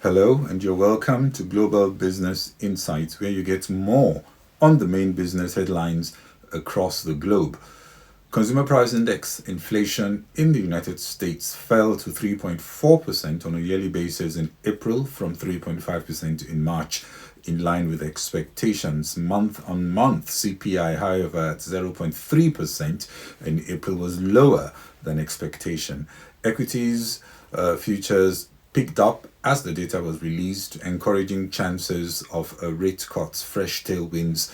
Hello, and you're welcome to Global Business Insights, where you get more on the main business headlines across the globe. Consumer Price Index inflation in the United States fell to 3.4% on a yearly basis in April from 3.5% in March, in line with expectations. Month on month, CPI, however, at 0.3% in April was lower than expectation. Equities futures picked up as the data was released, encouraging chances of a rate cut, fresh tailwinds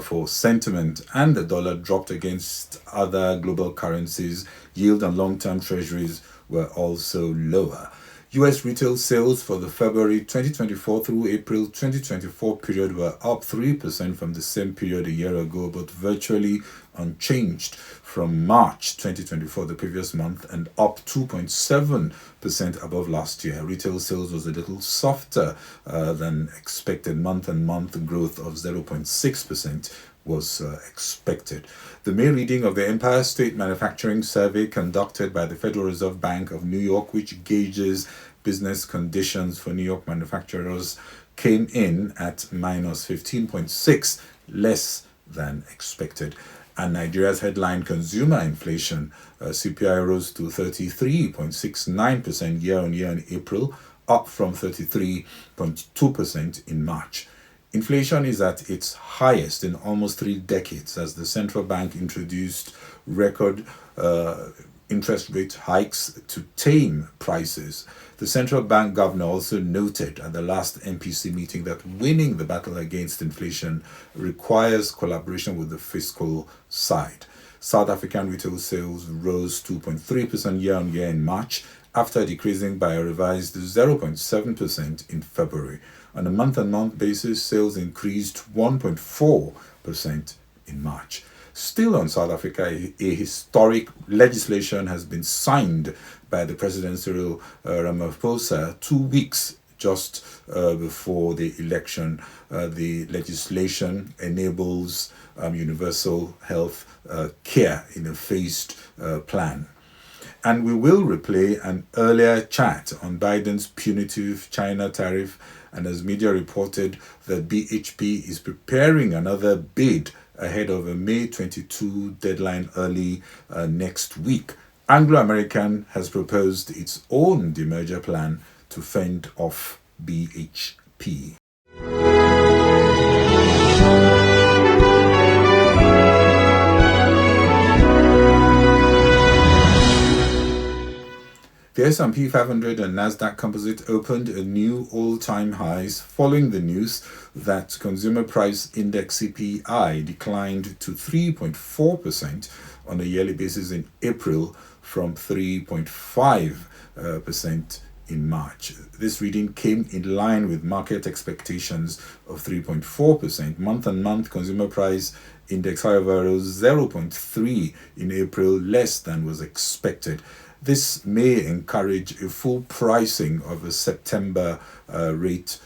for sentiment, and the dollar dropped against other global currencies. Yield on long-term treasuries were also lower. US retail sales for the February 2024 through April 2024 period were up 3% from the same period a year ago, but virtually unchanged from March 2024, the previous month, and up 2.7% above last year. Retail sales was a little softer than expected. Month-on-month growth of 0.6% was expected. The May reading of the Empire State Manufacturing Survey conducted by the Federal Reserve Bank of New York, which gauges business conditions for New York manufacturers, came in at minus 15.6, less than expected. And Nigeria's headline consumer inflation, CPI, rose to 33.69% year-on-year in April, up from 33.2% in March. Inflation is at its highest in almost 3 decades as the central bank introduced record interest rate hikes to tame prices. The central bank governor also noted at the last MPC meeting that winning the battle against inflation requires collaboration with the fiscal side. South African retail sales rose 2.3% year-on-year in March, after decreasing by a revised 0.7% in February. On a month-on-month basis, sales increased 1.4% in March. Still on South Africa, a historic legislation has been signed by the President Cyril Ramaphosa 2 weeks just before the election. The legislation enables universal health care in a phased plan. And we will replay an earlier chat on Biden's punitive China tariff, and as media reported, that BHP is preparing another bid ahead of a May 22 deadline early next week. Anglo American has proposed its own demerger plan to fend off BHP. The S&P 500 and Nasdaq Composite opened a new all-time highs following the news that Consumer Price Index CPI declined to 3.4% on a yearly basis in April from 3.5% in March. This reading came in line with market expectations of 3.4%. Month-on-month Consumer Price Index, however, rose 0.3 in April, less than was expected. This may encourage a full pricing of a September rate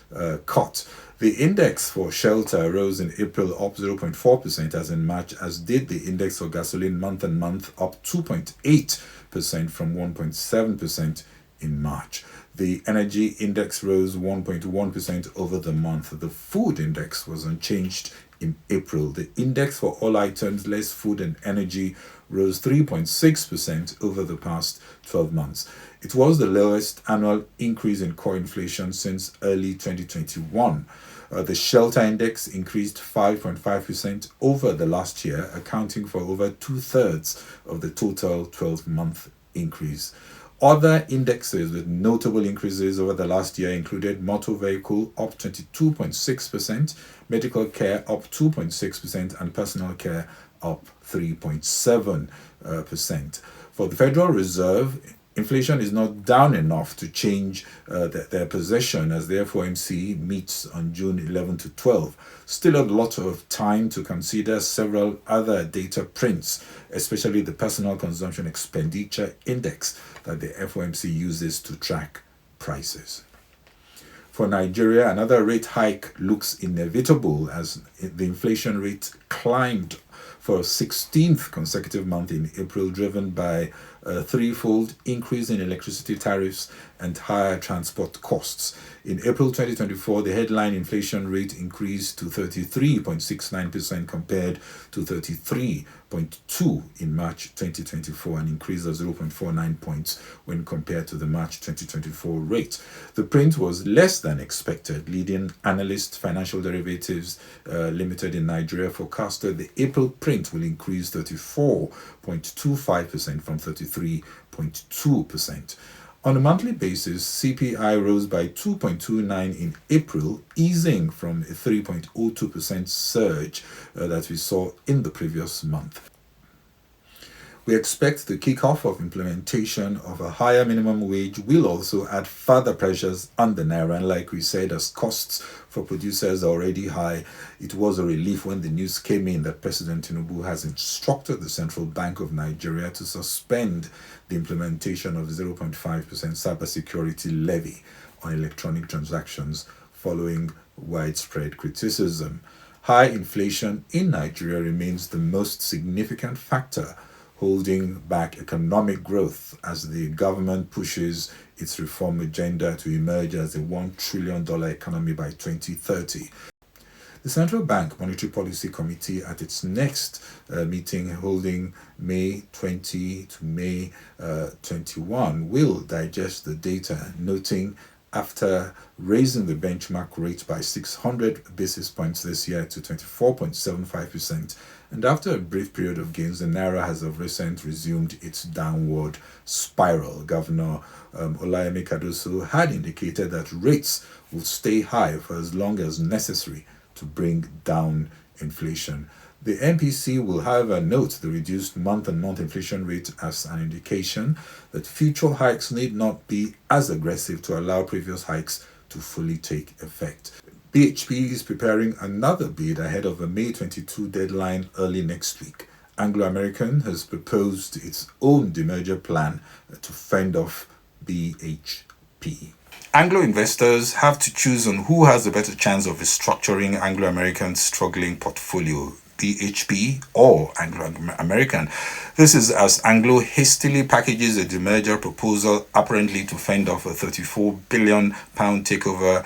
cut. The index for shelter rose in April, up 0.4% as in March, as did the index for gasoline month-on-month, up 2.8% from 1.7% in March. The energy index rose 1.1% over the month. The food index was unchanged in April. The index for all items less food and energy rose 3.6% over the past 12 months. It was the lowest annual increase in core inflation since early 2021. The shelter index increased 5.5% over the last year, accounting for over 2/3 of the total 12-month increase. Other indexes with notable increases over the last year included motor vehicle up 22.6%, medical care up 2.6%, and personal care up 3.7%. For the Federal Reserve, inflation is not down enough to change their position as the FOMC meets on June 11 to 12. Still a lot of time to consider several other data prints, especially the Personal Consumption Expenditure Index that the FOMC uses to track prices. For Nigeria, another rate hike looks inevitable as the inflation rate climbed for a 16th consecutive month in April, driven by a threefold increase in electricity tariffs, and higher transport costs. In April 2024, the headline inflation rate increased to 33.69% compared to 33.2% in March 2024, an increase of 0.49 points when compared to the March 2024 rate. The print was less than expected. Leading analyst Financial Derivatives Limited in Nigeria forecasted the April print will increase 34.25% from 33.2%. On a monthly basis, CPI rose by 2.29 in April, easing from a 3.02% surge that we saw in the previous month. We expect the kickoff of implementation of a higher minimum wage will also add further pressures on the naira. And like we said, as costs for producers are already high, it was a relief when the news came in that President Tinubu has instructed the Central Bank of Nigeria to suspend the implementation of 0.5% cybersecurity levy on electronic transactions following widespread criticism. High inflation in Nigeria remains the most significant factor holding back economic growth as the government pushes its reform agenda to emerge as a $1 trillion economy by 2030. The Central Bank Monetary Policy Committee at its next meeting holding May 20 to May 21 will digest the data, noting after raising the benchmark rate by 600 basis points this year to 24.75%, and after a brief period of gains, the naira has of recent resumed its downward spiral. Governor Olayemi Cardoso had indicated that rates will stay high for as long as necessary to bring down inflation. The MPC will, however, note the reduced month-on-month inflation rate as an indication that future hikes need not be as aggressive to allow previous hikes to fully take effect. BHP is preparing another bid ahead of a May 22 deadline early next week. Anglo American has proposed its own demerger plan to fend off BHP. Anglo investors have to choose on who has a better chance of restructuring Anglo American's struggling portfolio, BHP or Anglo American. This is as Anglo hastily packages a demerger proposal apparently to fend off a £34 billion takeover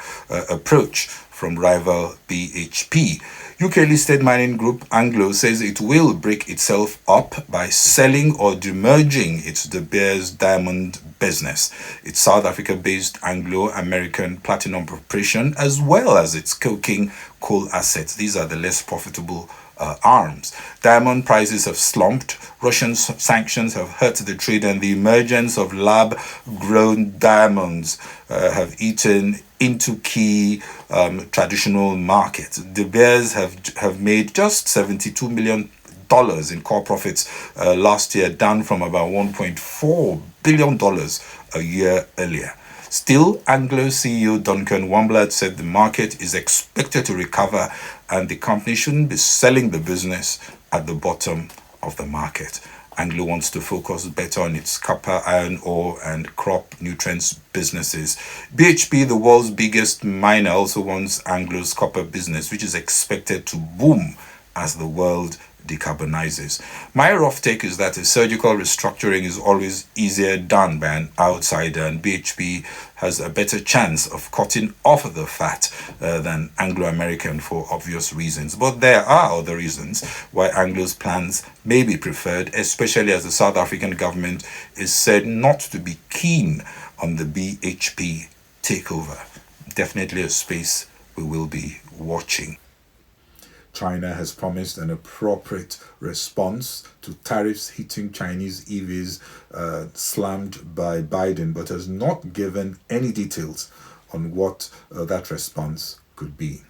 approach from rival BHP. UK-listed mining group Anglo says it will break itself up by selling or demerging its De Beers diamond business, its South Africa-based Anglo American Platinum Corporation, as well as its coking coal assets. These are the less profitable arms. Diamond prices have slumped. Russian sanctions have hurt the trade, and the emergence of lab-grown diamonds have eaten into key traditional markets. De Beers have made just $72 million in core profits last year, down from about $1.4 billion a year earlier. Still, Anglo CEO Duncan Wambler said the market is expected to recover and the company shouldn't be selling the business at the bottom of the market. Anglo wants to focus better on its copper, iron ore, and crop nutrients businesses. BHP, the world's biggest miner, also wants Anglo's copper business, which is expected to boom as the world decarbonizes. My rough take is that a surgical restructuring is always easier done by an outsider, and BHP has a better chance of cutting off the fat than Anglo American for obvious reasons. But there are other reasons why Anglo's plans may be preferred, especially as the South African government is said not to be keen on the BHP takeover. Definitely a space we will be watching. China has promised an appropriate response to tariffs hitting Chinese EVs slammed by Biden, but has not given any details on what that response could be.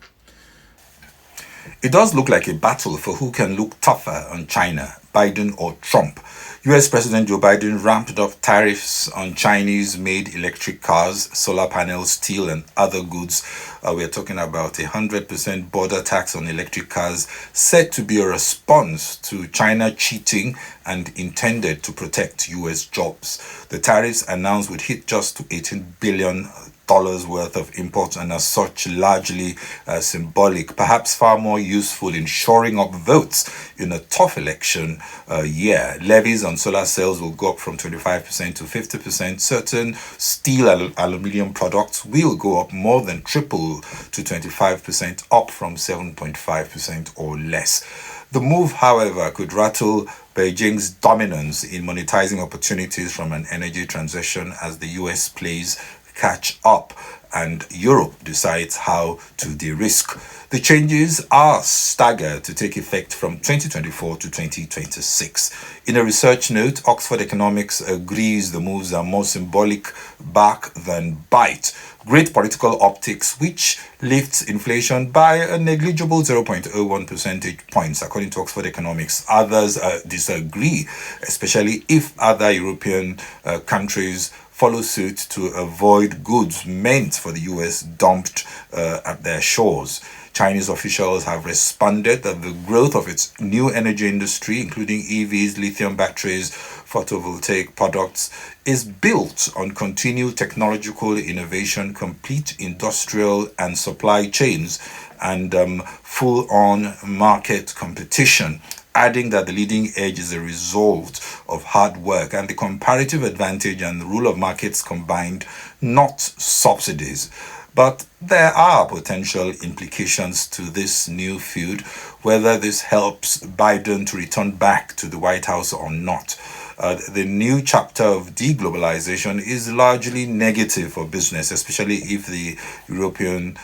It does look like a battle for who can look tougher on China, Biden or Trump. US President Joe Biden ramped up tariffs on Chinese-made electric cars, solar panels, steel, and other goods. We're talking about a 100% border tax on electric cars, said to be a response to China cheating and intended to protect US jobs. The tariffs announced would hit just to $18 billion worth of imports and as such largely symbolic, perhaps far more useful in shoring up votes in a tough election year. Levies on solar cells will go up from 25% to 50%. Certain steel and aluminium products will go up more than triple to 25%, up from 7.5% or less. The move, however, could rattle Beijing's dominance in monetizing opportunities from an energy transition as the US plays catch up and Europe decides how to de-risk. The changes are staggered to take effect from 2024 to 2026. In a research note, Oxford Economics agrees the moves are more symbolic bark than bite. Great political optics, which lifts inflation by a negligible 0.01 percentage points, according to Oxford Economics. Others disagree, especially if other European countries follow suit to avoid goods meant for the US dumped at their shores. Chinese officials have responded that the growth of its new energy industry, including EVs, lithium batteries, photovoltaic products, is built on continued technological innovation, complete industrial and supply chains, and full-on market competition, adding that the leading edge is a result of hard work and the comparative advantage and the rule of markets combined, not subsidies. But there are potential implications to this new feud, whether this helps Biden to return back to the White House or not. The new chapter of deglobalization is largely negative for business, especially if the European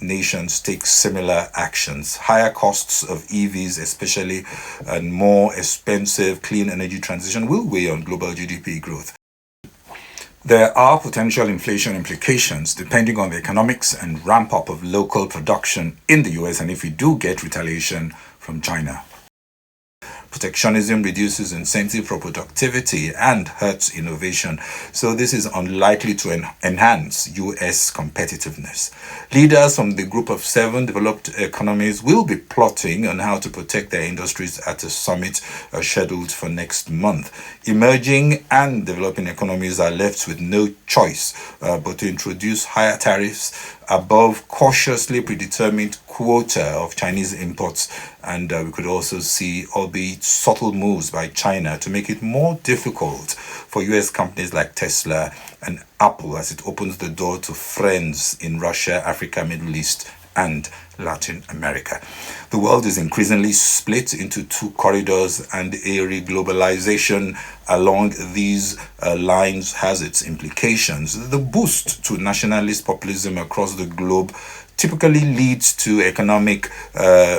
nations take similar actions. Higher costs of EVs, especially, and more expensive clean energy transition will weigh on global GDP growth. There are potential inflation implications depending on the economics and ramp up of local production in the US and if we do get retaliation from China. Protectionism reduces incentive for productivity and hurts innovation, so this is unlikely to enhance US competitiveness. Leaders from the Group of 7 developed economies will be plotting on how to protect their industries at a summit scheduled for next month. Emerging and developing economies are left with no choice but to introduce higher tariffs above cautiously predetermined quota of Chinese imports, and we could also see, albeit subtle, moves by China to make it more difficult for US companies like Tesla and Apple as it opens the door to friends in Russia, Africa, Middle East, and Latin America. The world is increasingly split into two corridors, and a reglobalization along these lines has its implications. The boost to nationalist populism across the globe typically leads to economic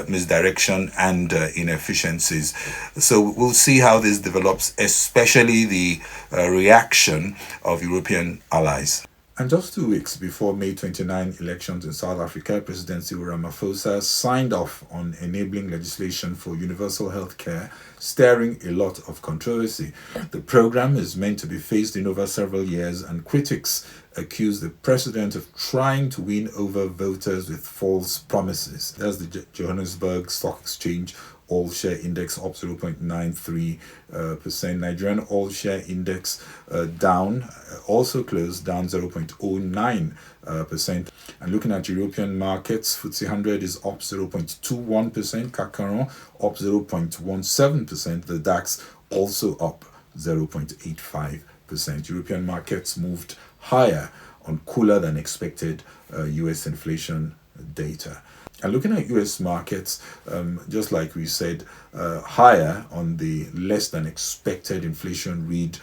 misdirection and inefficiencies. So we'll see how this develops, especially the reaction of European allies. And just 2 weeks before May 29 elections in South Africa, President Cyril Ramaphosa signed off on enabling legislation for universal health care, stirring a lot of controversy. The program is meant to be phased in over several years, and critics accuse the president of trying to win over voters with false promises. That's the Johannesburg Stock Exchange all-share index up 0.93%. Nigerian all-share index down, also closed down 0.09%. And looking at European markets, FTSE 100 is up 0.21%, CAC 40 up 0.17%, the DAX also up 0.85%. European markets moved higher on cooler than expected US inflation data. And looking at US markets, just like we said, higher on the less than expected inflation read,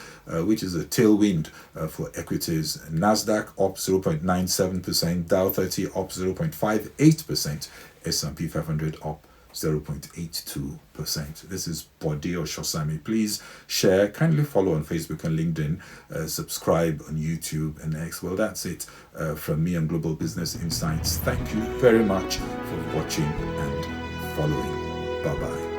which is a tailwind for equities. Nasdaq up 0.97%, Dow 30 up 0.58%, S&P 500 up 0.82%. This is Bode Oshosami. Please share, kindly follow on Facebook and LinkedIn, subscribe on YouTube and X. Well, that's it from me on Global Business Insights. Thank you very much for watching and following. Bye-bye.